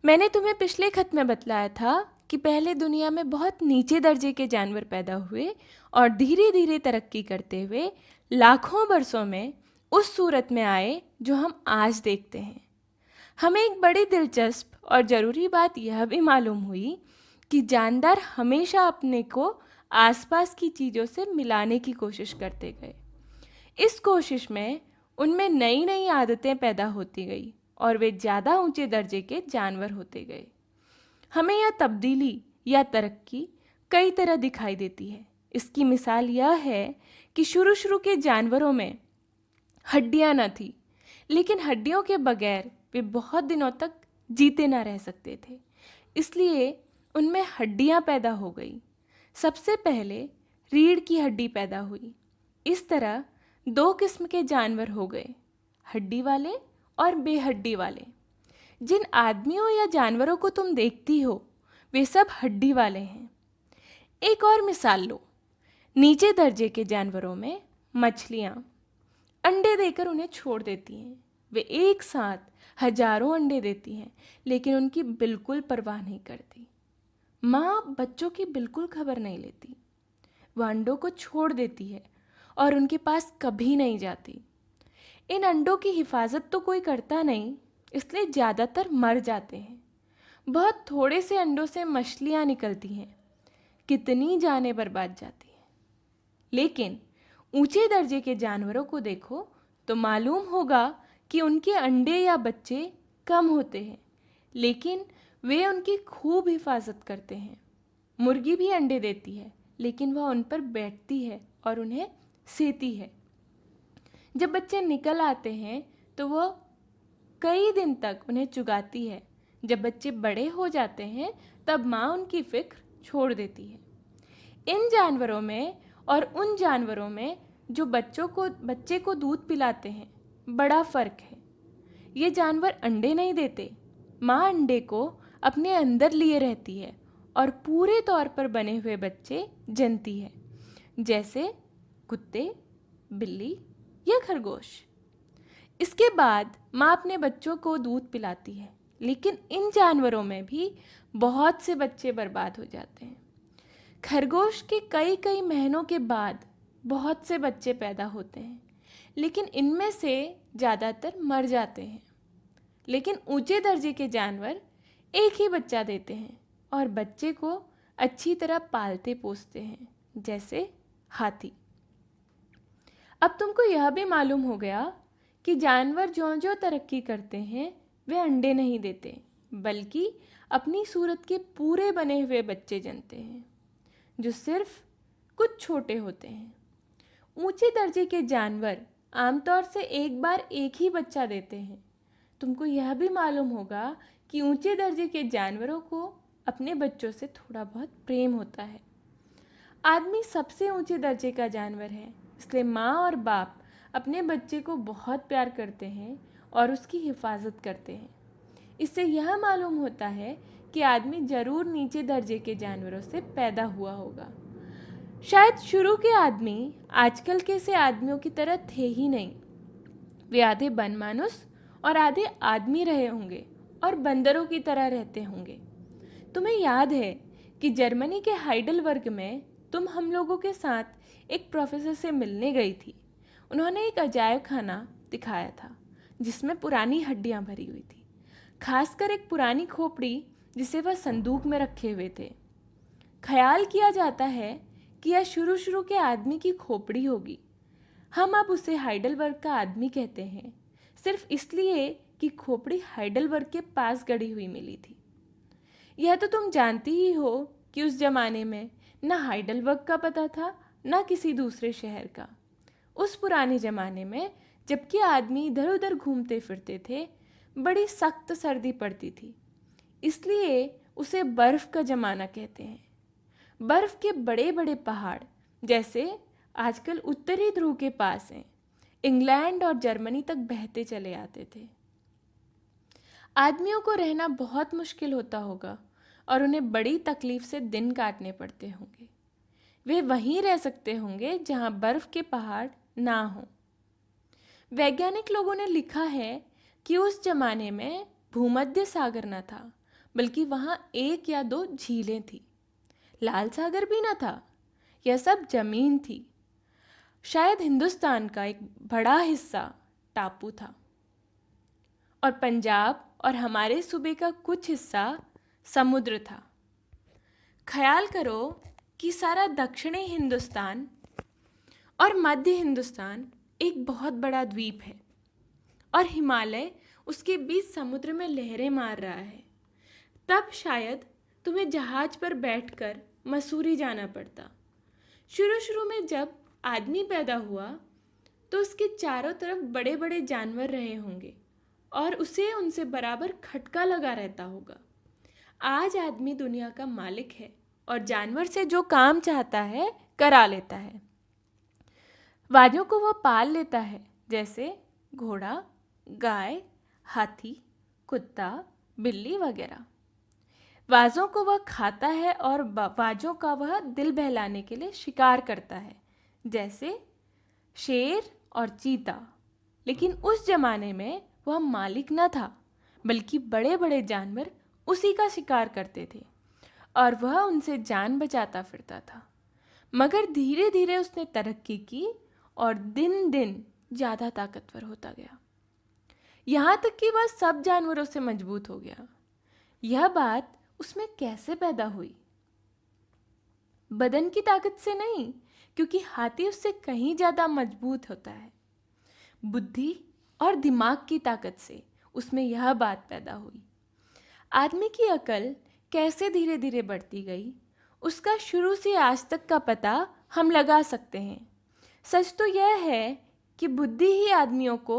मैंने तुम्हें पिछले खत में बतलाया था कि पहले दुनिया में बहुत नीचे दर्जे के जानवर पैदा हुए और धीरे धीरे तरक्की करते हुए लाखों वर्षों में उस सूरत में आए जो हम आज देखते हैं। हमें एक बड़ी दिलचस्प और ज़रूरी बात यह भी मालूम हुई कि जानदार हमेशा अपने को आसपास की चीज़ों से मिलाने की कोशिश करते गए। इस कोशिश में उनमें नई नई आदतें पैदा होती गई और वे ज़्यादा ऊंचे दर्जे के जानवर होते गए। हमें यह तब्दीली या तरक्की कई तरह दिखाई देती है। इसकी मिसाल यह है कि शुरू शुरू के जानवरों में हड्डियां न थी, लेकिन हड्डियों के बगैर वे बहुत दिनों तक जीते ना रह सकते थे, इसलिए उनमें हड्डियां पैदा हो गई। सबसे पहले रीढ़ की हड्डी पैदा हुई। इस तरह दो किस्म के जानवर हो गए, हड्डी वाले और बेहड्डी वाले। जिन आदमियों या जानवरों को तुम देखती हो वे सब हड्डी वाले हैं। एक और मिसाल लो, नीचे दर्जे के जानवरों में मछलियाँ अंडे देकर उन्हें छोड़ देती हैं। वे एक साथ हजारों अंडे देती हैं, लेकिन उनकी बिल्कुल परवाह नहीं करती। माँ बच्चों की बिल्कुल खबर नहीं लेती। वह अंडों को छोड़ देती है और उनके पास कभी नहीं जाती। इन अंडों की हिफाजत तो कोई करता नहीं, इसलिए ज़्यादातर मर जाते हैं। बहुत थोड़े से अंडों से मछलियाँ निकलती हैं, कितनी जानें बर्बाद जाती हैं। लेकिन ऊंचे दर्जे के जानवरों को देखो तो मालूम होगा कि उनके अंडे या बच्चे कम होते हैं, लेकिन वे उनकी खूब हिफाजत करते हैं। मुर्गी भी अंडे देती है, लेकिन वह उन पर बैठती है और उन्हें सेती है। जब बच्चे निकल आते हैं तो वह कई दिन तक उन्हें चुगाती है। जब बच्चे बड़े हो जाते हैं तब माँ उनकी फिक्र छोड़ देती है। इन जानवरों में और उन जानवरों में जो बच्चे को दूध पिलाते हैं बड़ा फर्क है। ये जानवर अंडे नहीं देते। माँ अंडे को अपने अंदर लिए रहती है और पूरे तौर पर बने हुए बच्चे जनती है, जैसे कुत्ते, बिल्ली या खरगोश। इसके बाद माँ अपने बच्चों को दूध पिलाती है, लेकिन इन जानवरों में भी बहुत से बच्चे बर्बाद हो जाते हैं। खरगोश के कई कई महीनों के बाद बहुत से बच्चे पैदा होते हैं, लेकिन इनमें से ज़्यादातर मर जाते हैं। लेकिन ऊंचे दर्जे के जानवर एक ही बच्चा देते हैं और बच्चे को अच्छी तरह पालते पोसते हैं, जैसे हाथी। अब तुमको यह भी मालूम हो गया कि जानवर ज्यों ज्यों तरक्की करते हैं वे अंडे नहीं देते, बल्कि अपनी सूरत के पूरे बने हुए बच्चे जनते हैं, जो सिर्फ कुछ छोटे होते हैं। ऊंचे दर्जे के जानवर आमतौर से एक बार एक ही बच्चा देते हैं। तुमको यह भी मालूम होगा कि ऊंचे दर्जे के जानवरों को अपने बच्चों से थोड़ा बहुत प्रेम होता है। आदमी सबसे ऊंचे दर्जे का जानवर है, इसलिए माँ और बाप अपने बच्चे को बहुत प्यार करते हैं और उसकी हिफाजत करते हैं। इससे यह मालूम होता है कि आदमी जरूर नीचे दर्जे के जानवरों से पैदा हुआ होगा। शायद शुरू के आदमी आजकल के से आदमियों की तरह थे ही नहीं। वे आधे बनमानुस और आधे आदमी रहे होंगे और बंदरों की तरह रहते होंगे। तुम्हें याद है कि जर्मनी के हाइडलबर्ग में तुम हम लोगों के साथ एक प्रोफेसर से मिलने गई थी। उन्होंने एक अजायब खाना दिखाया था जिसमें पुरानी हड्डियां भरी हुई थी, खासकर एक पुरानी खोपड़ी जिसे वह संदूक में रखे हुए थे। ख्याल किया जाता है कि यह शुरू शुरू के आदमी की खोपड़ी होगी। हम अब उसे हाइडलबर्ग का आदमी कहते हैं, सिर्फ इसलिए कि खोपड़ी हाइडलबर्ग के पास गड़ी हुई मिली थी। यह तो तुम जानती ही हो कि उस जमाने में न हाइडलबर्ग का पता था न किसी दूसरे शहर का। उस पुराने ज़माने में जबकि आदमी इधर उधर घूमते फिरते थे, बड़ी सख्त सर्दी पड़ती थी, इसलिए उसे बर्फ़ का ज़माना कहते हैं। बर्फ़ के बड़े बड़े पहाड़ जैसे आजकल उत्तरी ध्रुव के पास हैं, इंग्लैंड और जर्मनी तक बहते चले आते थे। आदमियों को रहना बहुत मुश्किल होता होगा और उन्हें बड़ी तकलीफ से दिन काटने पड़ते होंगे। वे वहीं रह सकते होंगे जहां बर्फ के पहाड़ ना हों। वैज्ञानिक लोगों ने लिखा है कि उस जमाने में भूमध्य सागर न था बल्कि वहाँ एक या दो झीलें थी। लाल सागर भी न था। यह सब जमीन थी। शायद हिंदुस्तान का एक बड़ा हिस्सा टापू था और पंजाब और हमारे सूबे का कुछ हिस्सा समुद्र था। ख्याल करो कि सारा दक्षिणी हिंदुस्तान और मध्य हिंदुस्तान एक बहुत बड़ा द्वीप है और हिमालय उसके बीच समुद्र में लहरें मार रहा है। तब शायद तुम्हें जहाज पर बैठकर मसूरी जाना पड़ता। शुरू शुरू में जब आदमी पैदा हुआ तो उसके चारों तरफ बड़े बड़े जानवर रहे होंगे और उसे उनसे बराबर खटका लगा रहता होगा। आज आदमी दुनिया का मालिक है और जानवर से जो काम चाहता है करा लेता है। बाजों को वह पाल लेता है, जैसे घोड़ा, गाय, हाथी, कुत्ता, बिल्ली वगैरह। बाजों को वह खाता है और बाजों का वह दिल बहलाने के लिए शिकार करता है, जैसे शेर और चीता। लेकिन उस जमाने में वह मालिक न था, बल्कि बड़े बड़े जानवर उसी का शिकार करते थे और वह उनसे जान बचाता फिरता था। मगर धीरे धीरे उसने तरक्की की और दिन दिन ज़्यादा ताकतवर होता गया, यहाँ तक कि वह सब जानवरों से मजबूत हो गया। यह बात उसमें कैसे पैदा हुई? बदन की ताकत से नहीं, क्योंकि हाथी उससे कहीं ज़्यादा मजबूत होता है। बुद्धि और दिमाग की ताकत से उसमें यह बात पैदा हुई। आदमी की अकल कैसे धीरे धीरे बढ़ती गई, उसका शुरू से आज तक का पता हम लगा सकते हैं। सच तो यह है कि बुद्धि ही आदमियों को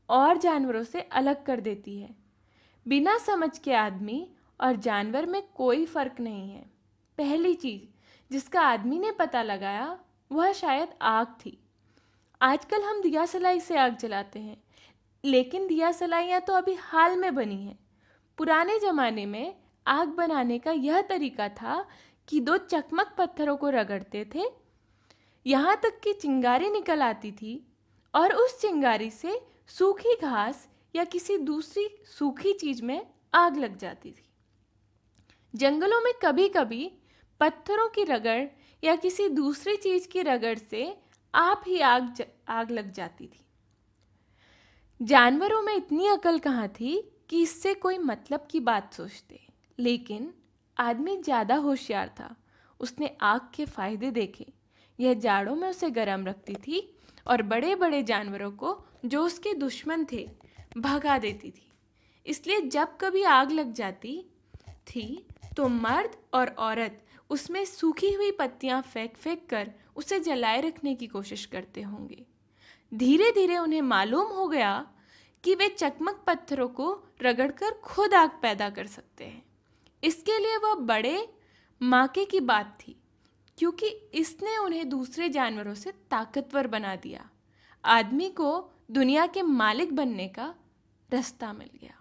और जानवरों से अलग कर देती है। बिना समझ के आदमी और जानवर में कोई फर्क नहीं है। पहली चीज़ जिसका आदमी ने पता लगाया वह शायद आग थी। आजकल हम दिया सलाई से आग जलाते हैं, लेकिन दिया सलाइयाँ तो अभी हाल में बनी हैं। पुराने ज़माने में आग बनाने का यह तरीका था कि दो चकमक पत्थरों को रगड़ते थे, यहाँ तक कि चिंगारी निकल आती थी और उस चिंगारी से सूखी घास या किसी दूसरी सूखी चीज़ में आग लग जाती थी। जंगलों में कभी कभी पत्थरों की रगड़ या किसी दूसरी चीज़ की रगड़ से आप ही आग लग जाती थी। जानवरों में इतनी अकल कहाँ थी कि इससे कोई मतलब की बात सोचते, लेकिन आदमी ज़्यादा होशियार था। उसने आग के फायदे देखे। यह जाड़ों में उसे गर्म रखती थी और बड़े बड़े जानवरों को जो उसके दुश्मन थे भगा देती थी। इसलिए जब कभी आग लग जाती थी तो मर्द और औरत उसमें सूखी हुई पत्तियां फेंक फेंक कर उसे जलाए रखने की कोशिश करते होंगे। धीरे धीरे उन्हें मालूम हो गया कि वे चकमक पत्थरों को रगड़कर खुद आग पैदा कर सकते हैं। इसके लिए वह बड़े माके की बात थी, क्योंकि इसने उन्हें दूसरे जानवरों से ताकतवर बना दिया। आदमी को दुनिया के मालिक बनने का रास्ता मिल गया।